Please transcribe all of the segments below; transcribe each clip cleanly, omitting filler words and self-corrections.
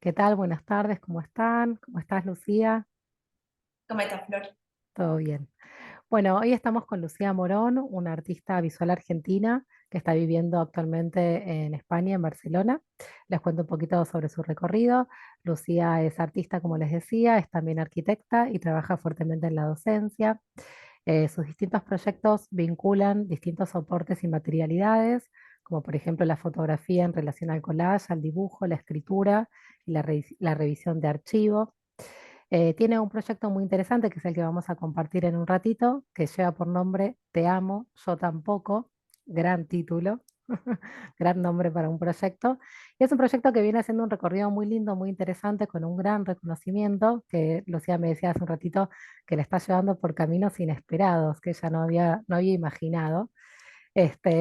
¿Qué tal? Buenas tardes, ¿cómo están? ¿Cómo estás, Lucía? ¿Cómo estás, Flor? Todo bien. Bueno, hoy estamos con Lucía Morón, una artista visual argentina que está viviendo actualmente en España, en Barcelona. Les cuento un poquito sobre su recorrido. Lucía es artista, como les decía, es también arquitecta y trabaja fuertemente en la docencia. Sus distintos proyectos vinculan distintos soportes y materialidades, como por ejemplo la fotografía en relación al collage, al dibujo, la escritura y la revisión de archivos. Tiene un proyecto muy interesante que es el que vamos a compartir en un ratito, que lleva por nombre Te amo, yo tampoco. Gran título, gran nombre para un proyecto. Y es un proyecto que viene haciendo un recorrido muy lindo, muy interesante, con un gran reconocimiento, que Lucía me decía hace un ratito que le está llevando por caminos inesperados, que ella no había imaginado.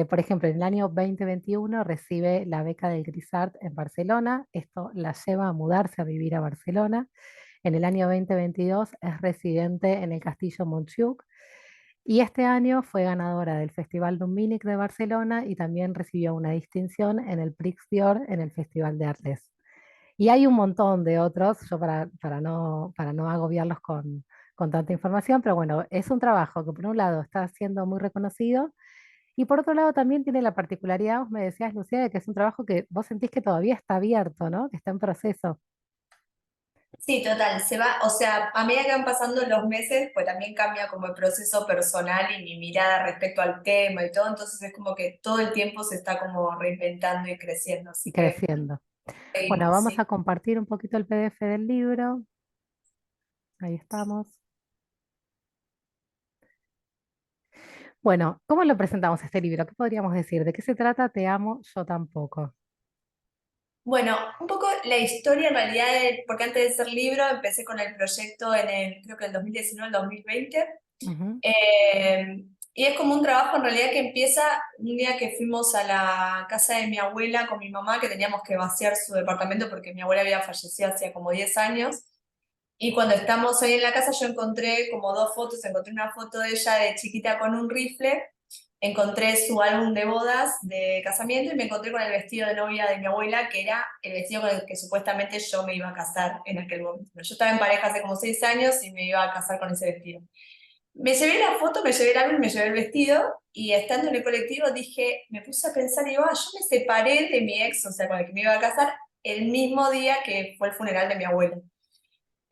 Por ejemplo, en el año 2021 recibe la beca del Grisart en Barcelona. Esto la lleva a mudarse a vivir a Barcelona. En el año 2022 es residente en el Castillo Montjuic y este año fue ganadora del Festival Luminic de Barcelona y también recibió una distinción en el Prix d'Or en el Festival de Arles. Y hay un montón de otros, yo para no agobiarlos con tanta información, pero bueno, es un trabajo que por un lado está siendo muy reconocido y por otro lado también tiene la particularidad, vos me decías, Lucía, de que es un trabajo que vos sentís que todavía está abierto, ¿no? Que está en proceso. Sí, total, se va, o sea, a medida que van pasando los meses, pues también cambia como el proceso personal y mi mirada respecto al tema y todo, entonces es como que todo el tiempo se está como reinventando y creciendo, Y así que creciendo. Bueno, seguimos, vamos sí. a compartir un poquito el PDF del libro. Ahí estamos. Bueno, ¿cómo lo presentamos este libro? ¿Qué podríamos decir? ¿De qué se trata? Te amo, yo tampoco. Bueno, un poco la historia en realidad, porque antes de ser libro empecé con el proyecto creo que el 2019, el 2020. Ujú. Y es como un trabajo en realidad que empieza un día que fuimos a la casa de mi abuela con mi mamá, que teníamos que vaciar su departamento porque mi abuela había fallecido hacía como 10 años. Y cuando estamos ahí en la casa yo encontré como dos fotos, encontré una foto de ella de chiquita con un rifle, encontré su álbum de bodas de casamiento y me encontré con el vestido de novia de mi abuela, que era el vestido con el que supuestamente yo me iba a casar en aquel momento. Yo estaba en pareja hace como 6 años y me iba a casar con ese vestido. Me llevé la foto, me llevé el álbum, me llevé el vestido y estando en el colectivo dije, me puse a pensar y digo, yo me separé de mi ex, o sea, con el que me iba a casar, el mismo día que fue el funeral de mi abuelo.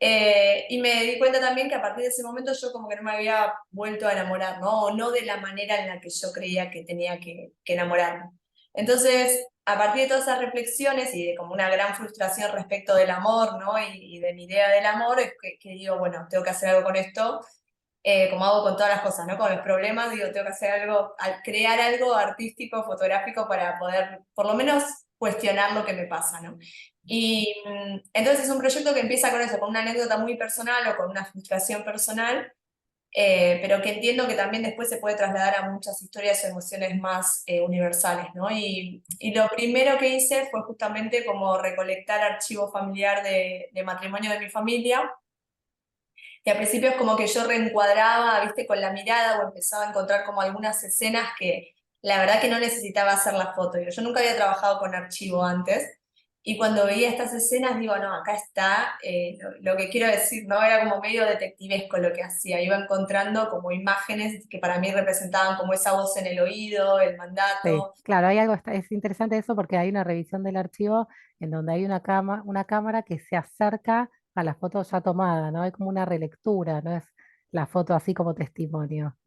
Y me di cuenta también que a partir de ese momento yo como que no me había vuelto a enamorar, ¿no? O no de la manera en la que yo creía que tenía que enamorarme. Entonces, a partir de todas esas reflexiones y de como una gran frustración respecto del amor, ¿no? Y de mi idea del amor, es que digo, bueno, tengo que hacer algo con esto, como hago con todas las cosas, ¿no? Con los problemas, digo, tengo que hacer algo, crear algo artístico, fotográfico para poder, por lo menos, cuestionar lo que me pasa, ¿no? Y entonces es un proyecto que empieza con eso, con una anécdota muy personal o con una frustración personal, pero que entiendo que también después se puede trasladar a muchas historias o emociones más universales, ¿no? Y lo primero que hice fue justamente como recolectar archivo familiar de matrimonio de mi familia, y al principio es como que yo reencuadraba, viste, con la mirada o empezaba a encontrar como algunas escenas que la verdad que no necesitaba hacer la foto. Yo nunca había trabajado con archivo antes. Y cuando veía estas escenas, digo, no, acá está lo que quiero decir, ¿no? Era como medio detectivesco lo que hacía. Iba encontrando como imágenes que para mí representaban como esa voz en el oído, el Sí, mandato. claro, hay algo, es interesante eso porque hay una revisión del archivo en donde hay una cámara que se acerca a la foto ya tomada, ¿no? Hay como una relectura, no es la foto así como testimonio.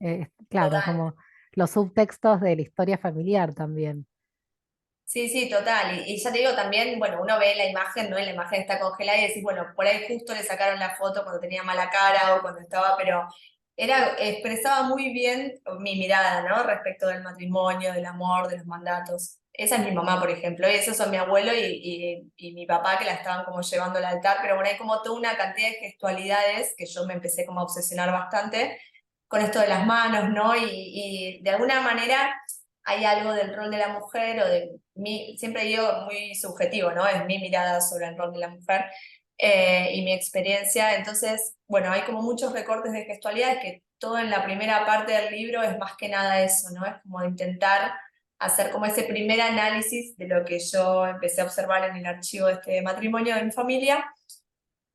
Claro, Total. como los subtextos de la historia familiar también. Sí, sí, total. Y ya te digo también, bueno, uno ve la imagen, ¿no? Y la imagen está congelada y decís, bueno, por ahí justo le sacaron la foto cuando tenía mala cara o cuando estaba, pero expresaba muy bien mi mirada, ¿no? Respecto del matrimonio, del amor, de los mandatos. Esa es mi mamá, por ejemplo, y esos son mi abuelo y mi papá que la estaban como llevando al altar, pero bueno, hay como toda una cantidad de gestualidades que yo me empecé como a obsesionar bastante con esto de las manos, ¿no? Y de alguna manera hay algo del rol de la mujer o de mi, siempre digo muy subjetivo, ¿no? Es mi mirada sobre el rol de la mujer y mi experiencia. Entonces, bueno, hay como muchos recortes de gestualidades que todo en la primera parte del libro es más que nada eso, ¿no? Es como intentar hacer como ese primer análisis de lo que yo empecé a observar en el archivo de este matrimonio de mi familia.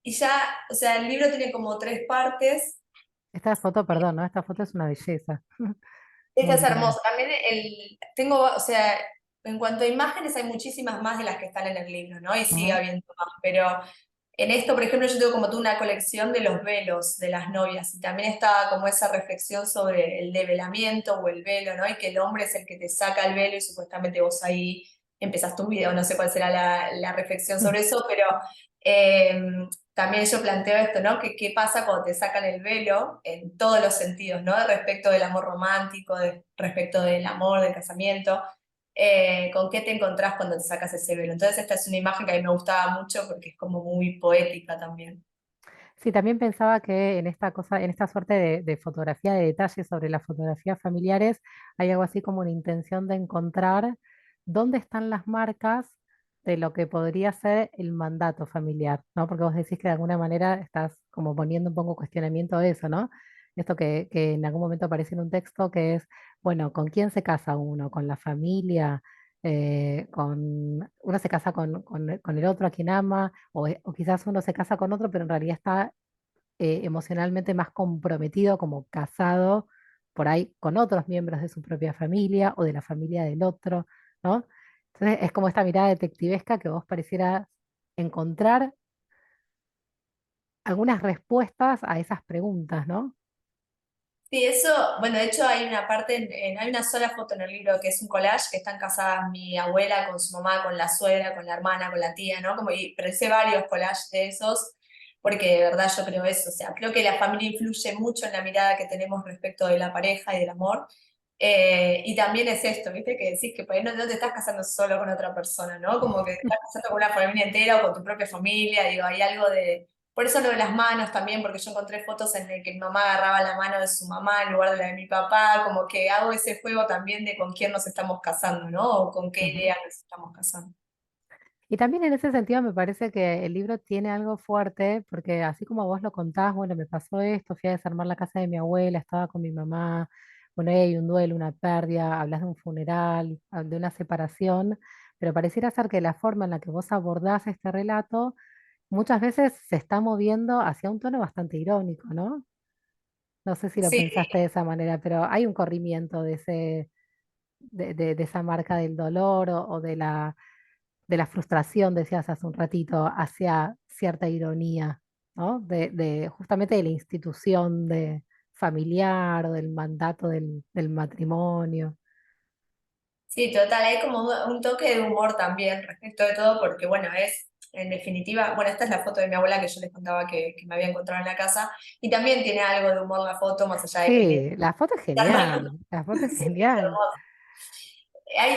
Y ya, o sea, el libro tiene como tres partes. Esta foto, perdón, ¿no? Esta foto es una belleza. Esta Muy es linda. hermosa. También tengo, o sea, en cuanto a imágenes hay muchísimas más de las que están en el libro, ¿no? Y sigue Ujú. habiendo más, pero en esto, por ejemplo, yo tengo como toda una colección de los velos de las novias y también estaba como esa reflexión sobre el develamiento o el velo, ¿no? Y que el hombre es el que te saca el velo y supuestamente vos ahí empezás tu video, no sé cuál será la reflexión sobre eso, pero eh, también yo planteo esto, ¿no? Que qué pasa cuando te sacan el velo en todos los sentidos, ¿no? Respecto del amor romántico, respecto del amor, del casamiento. ¿Con qué te encontrás cuando te sacas ese velo? Entonces esta es una imagen que a mí me gustaba mucho porque es como muy poética también. Sí, también pensaba que en esta cosa, en esta suerte de fotografía de detalles sobre las fotografías familiares, hay algo así como una intención de encontrar dónde están las marcas de lo que podría ser el mandato familiar, ¿no? Porque vos decís que de alguna manera estás como poniendo un poco cuestionamiento de eso, ¿no? Esto que en algún momento aparece en un texto que es, bueno, ¿con quién se casa uno? ¿Con la familia? Uno se casa con el otro a quien ama, o quizás uno se casa con otro, pero en realidad está emocionalmente más comprometido, como casado por ahí con otros miembros de su propia familia o de la familia del otro, ¿no? Entonces es como esta mirada detectivesca que vos pareciera encontrar algunas respuestas a esas preguntas, ¿no? Sí, eso, bueno, de hecho hay una parte, hay una sola foto en el libro que es un collage, que están casadas mi abuela con su mamá, con la suegra, con la hermana, con la tía, ¿no? Como, pero hice varios collages de esos, porque de verdad yo creo eso, o sea, creo que la familia influye mucho en la mirada que tenemos respecto de la pareja y del amor. Y también es esto, ¿viste? Que decís que por ahí no te estás casando solo con otra persona, ¿no? Como que te estás casando con una familia entera o con tu propia familia, digo, hay algo de... Por eso lo de las manos también, porque yo encontré fotos en las que mi mamá agarraba la mano de su mamá en lugar de la de mi papá, como que hago ese juego también de con quién nos estamos casando, ¿no? O con qué Ujú. idea nos estamos casando. Y también en ese sentido me parece que el libro tiene algo fuerte, porque así como vos lo contás, bueno, me pasó esto, fui a desarmar la casa de mi abuela, estaba con mi mamá, bueno, ahí hay un duelo, una pérdida, hablas de un funeral, de una separación, pero pareciera ser que la forma en la que vos abordás este relato muchas veces se está moviendo hacia un tono bastante irónico, ¿no? No sé si lo Sí, pensaste de esa manera, pero hay un corrimiento de esa marca del dolor o de la frustración, decías hace un ratito, hacia cierta ironía, ¿no? Justamente de la institución familiar o del mandato del matrimonio. sí, total, hay como un toque de humor también respecto de todo, porque bueno, es, en definitiva, bueno, esta es la foto de mi abuela que yo les contaba que me había encontrado en la casa, y también tiene algo de humor la foto, más allá de que Sí, la foto es genial, la foto es sí, es genial. hermoso.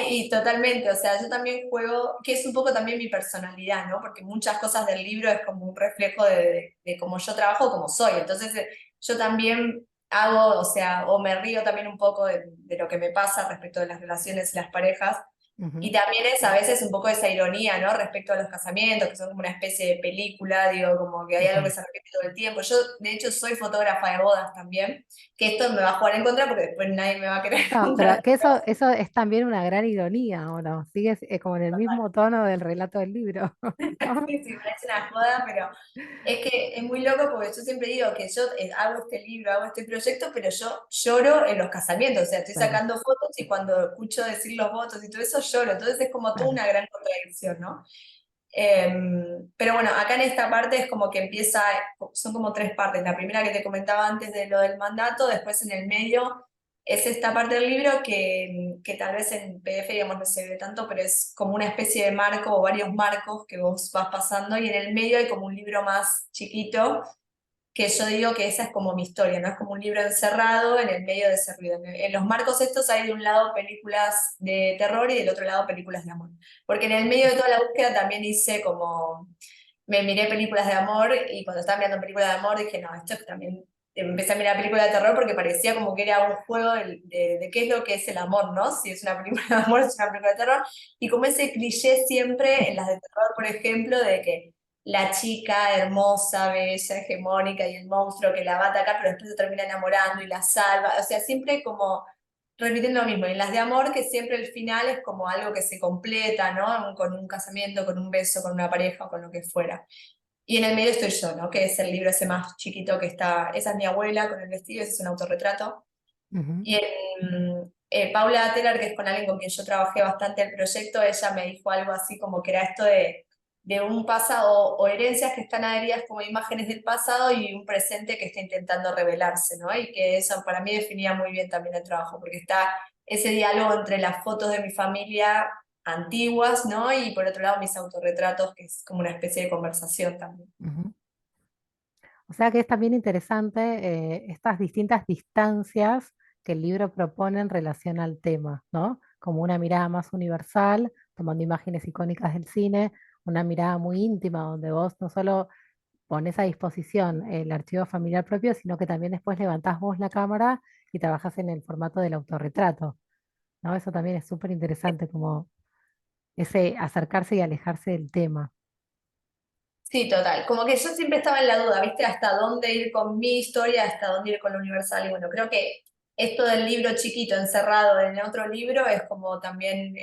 Y totalmente, o sea, yo también juego, que es un poco también mi personalidad, ¿no? Porque muchas cosas del libro es como un reflejo de cómo yo trabajo, cómo soy. Entonces, yo también hago, o sea, o me río también un poco de lo que me pasa respecto de las relaciones y las parejas, y Ujú. también es a veces un poco esa ironía, ¿no? Respecto a los casamientos, que son como una especie de película, digo, como que hay algo que Ujú. se repite todo el tiempo. Yo, de hecho, soy fotógrafa de bodas también, que esto me va a jugar en contra porque después nadie me va a querer No, comprar. pero que eso es también una gran ironía, ¿o no? Sigues como en el mismo tono del relato del libro, ¿no? Sí, sí, parece una joda, pero es que es muy loco porque yo siempre digo que yo hago este libro, hago este proyecto, pero yo lloro en los casamientos, o sea, estoy Claro, sacando fotos y cuando escucho decir los votos y todo eso lloro, entonces es como toda claro. una gran contradicción, ¿no? Pero bueno, acá en esta parte es como que empieza, son como tres partes. La primera que te comentaba antes de lo del mandato, después en el medio es esta parte del libro que tal vez en PDF, digamos, no se ve tanto, pero es como una especie de marco o varios marcos que vos vas pasando y en el medio hay como un libro más chiquito que yo digo que esa es como mi historia, ¿no? Es como un libro encerrado en el medio de ese ruido. En los marcos estos hay de un lado películas de terror y del otro lado películas de amor. Porque en el medio de toda la búsqueda también hice como, me miré películas de amor y cuando estaba mirando películas de amor dije, no, esto también, empecé a mirar películas de terror porque parecía como que era un juego de qué es lo que es el amor, ¿no? Si es una película de amor, es una película de terror. Y como ese cliché siempre en las de terror, por ejemplo, de que la chica hermosa, bella, hegemónica y el monstruo que la va a atacar, pero después se termina enamorando y la salva. O sea, siempre como repiten lo mismo. Y en las de amor, que siempre el final es como algo que se completa, ¿no? Con un casamiento, con un beso, con una pareja, con lo que fuera. Y en el medio estoy yo, ¿no? Que es el libro ese más chiquito que está, esa es mi abuela con el vestido, ese es un autorretrato. Ujú, Y Paula Atteler, que es con alguien con quien yo trabajé bastante el proyecto, ella me dijo algo así como que era esto de un pasado o herencias que están adheridas como imágenes del pasado y un presente que está intentando revelarse, ¿no? Y que eso para mí definía muy bien también el trabajo, porque está ese diálogo entre las fotos de mi familia antiguas, ¿no? Y por otro lado mis autorretratos, que es como una especie de conversación también. ujú. O sea que es también interesante estas distintas distancias que el libro propone en relación al tema, ¿no? Como una mirada más universal, tomando imágenes icónicas del cine, una mirada muy íntima donde vos no solo pones a disposición el archivo familiar propio, sino que también después levantás vos la cámara y trabajás en el formato del autorretrato, ¿no? Eso también es súper interesante, como ese acercarse y alejarse del tema. Sí, total. Como que yo siempre estaba en la duda, ¿viste? Hasta dónde ir con mi historia, hasta dónde ir con lo universal. Y bueno, creo que esto del libro chiquito encerrado en otro libro es como también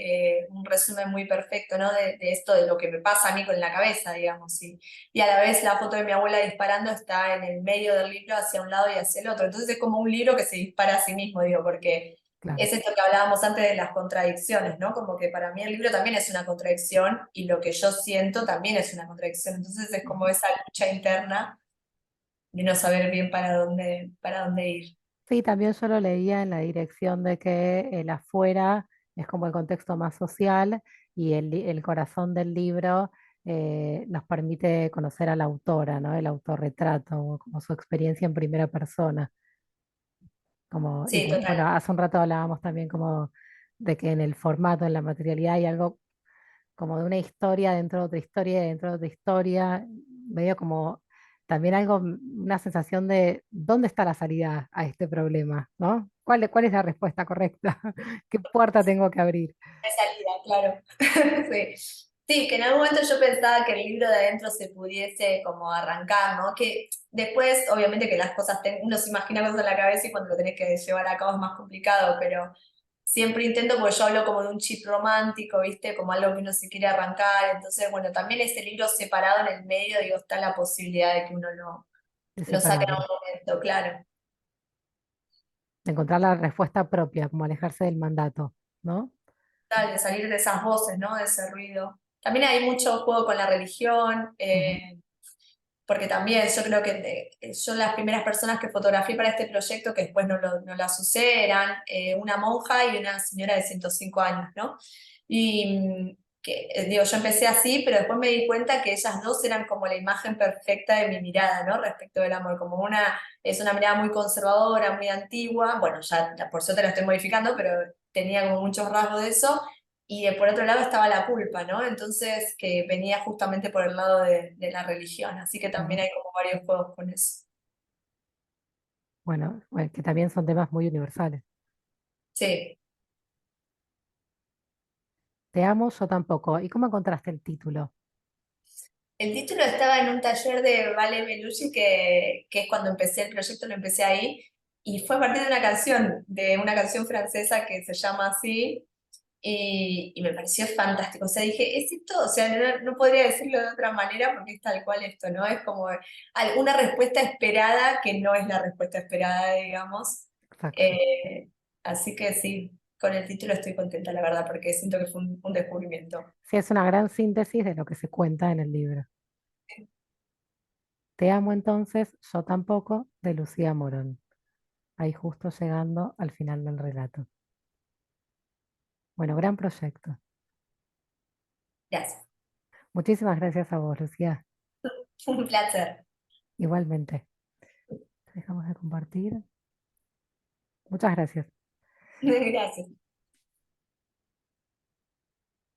un resumen muy perfecto, ¿no? De esto de lo que me pasa a mí con la cabeza, digamos. Y a la vez la foto de mi abuela disparando está en el medio del libro hacia un lado y hacia el otro. Entonces es como un libro que se dispara a sí mismo, digo, porque Claro. es esto que hablábamos antes de las contradicciones, ¿no? Como que para mí el libro también es una contradicción y lo que yo siento también es una contradicción. Entonces es como Ujú. esa lucha interna de no saber bien para dónde ir. Sí, también yo lo leía en la dirección de que el afuera es como el contexto más social y el corazón del libro nos permite conocer a la autora, ¿no? El autorretrato, o como su experiencia en primera persona. Como, y Sí, bueno, total. hace un rato hablábamos también como de que en el formato, en la materialidad hay algo como de una historia dentro de otra historia, dentro de otra historia, medio como también algo, una sensación de dónde está la salida a este problema, ¿no? ¿Cuál es la respuesta correcta? ¿Qué puerta tengo que abrir? De salida, claro. Sí. Sí, que en algún momento yo pensaba que el libro de adentro se pudiese como arrancar, ¿no? Que después, obviamente que las cosas, uno se imagina cosas en la cabeza y cuando lo tenés que llevar a cabo es más complicado, pero siempre intento, porque yo hablo como de un chip romántico, ¿viste? Como algo que uno se quiere arrancar, entonces, bueno, también ese libro separado en el medio, digo, está la posibilidad de que uno De lo saque en separarlo, algún momento, claro. de encontrar la respuesta propia, como alejarse del mandato, ¿no? Tal, de salir de esas voces, ¿no? De ese ruido. También hay mucho juego con la religión, Ujú, porque también yo creo que yo las primeras personas que fotografié para este proyecto, que después no las usé, eran una monja y una señora de 105 años, ¿no? Y digo, yo empecé así, pero después me di cuenta que ellas dos eran como la imagen perfecta de mi mirada, ¿no? Respecto del amor, como una es una mirada muy conservadora, muy antigua, bueno, ya por suerte la estoy modificando, pero tenía como muchos rasgos de eso, y por otro lado estaba la culpa, ¿no? Entonces, que venía justamente por el lado de la religión, así que también ujú. hay como varios juegos con eso. Bueno, que también son temas muy universales. Sí, Te amo, yo tampoco. ¿Y cómo encontraste el título? el título estaba en un taller de Vale Belushi, que es cuando empecé el proyecto, lo empecé ahí, y fue a partir de una canción francesa que se llama así, y me pareció fantástico. O sea, dije, es esto, o sea, no podría decirlo de otra manera porque es tal cual esto, ¿no? Es como alguna respuesta esperada que no es la respuesta esperada, digamos. Exacto. Eh, Así que sí, con el título estoy contenta, la verdad, porque siento que fue un descubrimiento. Sí, es una gran síntesis de lo que se cuenta en el libro. Te amo entonces, yo tampoco, de Lucía Morón. Ahí justo llegando al final del relato. Bueno, gran proyecto. Gracias. Muchísimas gracias a vos, Lucía. Un placer. Igualmente. Dejamos de compartir. Muchas gracias. Gracias.